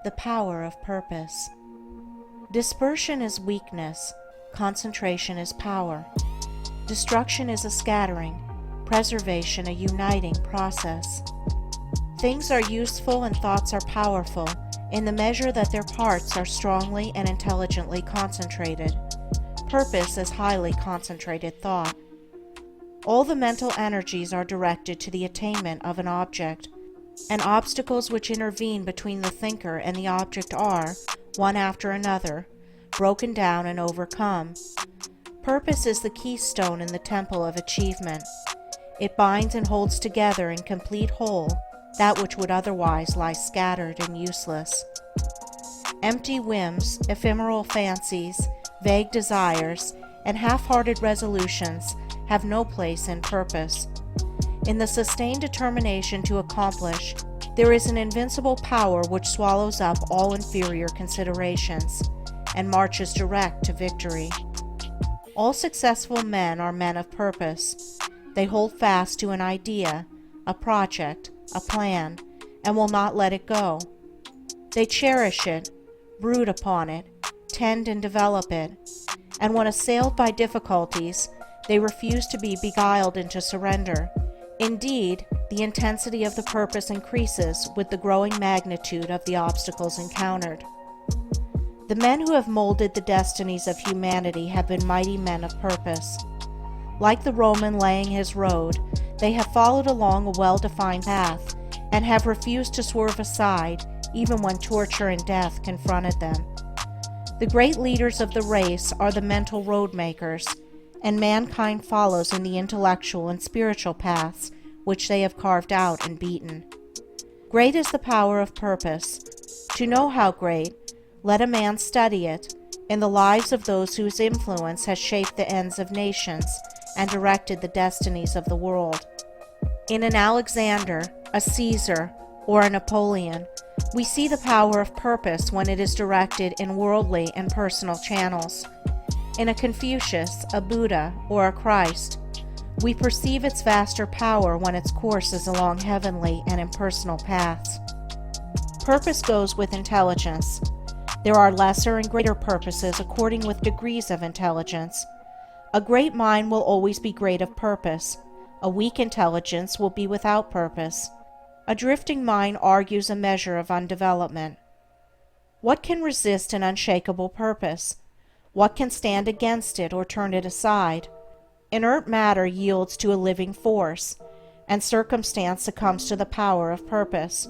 the power of purpose. Dispersion is weakness, concentration is power. Destruction is a scattering, preservation a uniting process. Things are useful and thoughts are powerful in the measure that their parts are strongly and intelligently concentrated. Purpose is highly concentrated thought. All the mental energies are directed to the attainment of an object, and obstacles which intervene between the thinker and the object are, one after another, broken down and overcome. Purpose is the keystone in the temple of achievement. It binds and holds together in complete whole that which would otherwise lie scattered and useless. Empty whims, ephemeral fancies, vague desires, and half-hearted resolutions have no place in purpose. In the sustained determination to accomplish, there is an invincible power which swallows up all inferior considerations and marches direct to victory. All successful men are men of purpose. They hold fast to an idea, a project, a plan, and will not let it go. They cherish it, brood upon it, tend and develop it, and when assailed by difficulties, they refuse to be beguiled into surrender. Indeed, the intensity of the purpose increases with the growing magnitude of the obstacles encountered. The men who have molded the destinies of humanity have been mighty men of purpose. Like the Roman laying his road, they have followed along a well-defined path and have refused to swerve aside even when torture and death confronted them. The great leaders of the race are the mental road makers, and mankind follows in the intellectual and spiritual paths which they have carved out and beaten. Great is the power of purpose. To know how great, let a man study it in the lives of those whose influence has shaped the ends of nations and directed the destinies of the world. In an Alexander, a Caesar, or a Napoleon, we see the power of purpose when it is directed in worldly and personal channels. In a Confucius, a Buddha, or a Christ, we perceive its vaster power when its course is along heavenly and impersonal paths. Purpose goes with intelligence. There are lesser and greater purposes according with degrees of intelligence. A great mind will always be great of purpose. A weak intelligence will be without purpose. A drifting mind argues a measure of undevelopment. What can resist an unshakable purpose? What can stand against it or turn it aside? Inert matter yields to a living force, and circumstance succumbs to the power of purpose.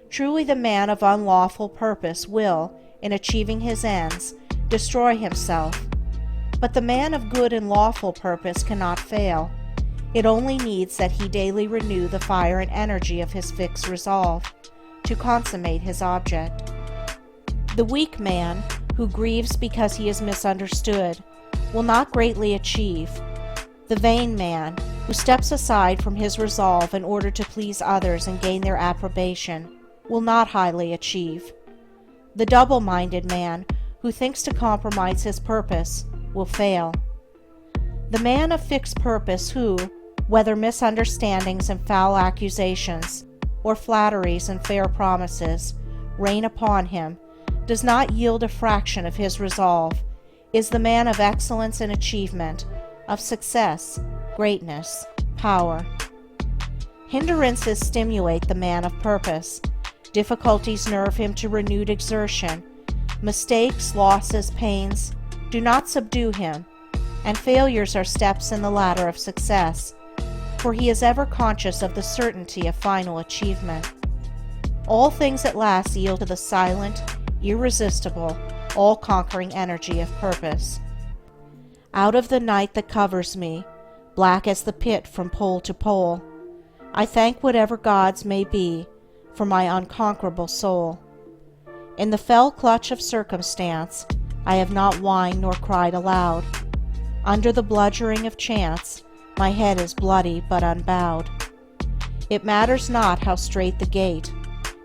Truly the man of unlawful purpose will, in achieving his ends, destroy himself. But the man of good and lawful purpose cannot fail. It only needs that he daily renew the fire and energy of his fixed resolve to consummate his object. The weak man, who grieves because he is misunderstood, will not greatly achieve. The vain man, who steps aside from his resolve in order to please others and gain their approbation, will not highly achieve. The double-minded man, who thinks to compromise his purpose, will fail. The man of fixed purpose who, whether misunderstandings and foul accusations, or flatteries and fair promises, rain upon him, does not yield a fraction of his resolve, is the man of excellence and achievement, of success, greatness, power. Hindrances stimulate the man of purpose. Difficulties nerve him to renewed exertion. Mistakes, losses, pains do not subdue him, and failures are steps in the ladder of success, for he is ever conscious of the certainty of final achievement. All things at last yield to the silent, irresistible, all-conquering energy of purpose. Out of the night that covers me, black as the pit from pole to pole, I thank whatever gods may be for my unconquerable soul. In the fell clutch of circumstance, I have not whined nor cried aloud. Under the bludgeoning of chance, my head is bloody but unbowed. It matters not how strait the gate,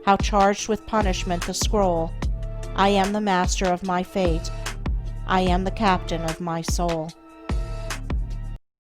how charged with punishment the scroll. I am the master of my fate. I am the captain of my soul.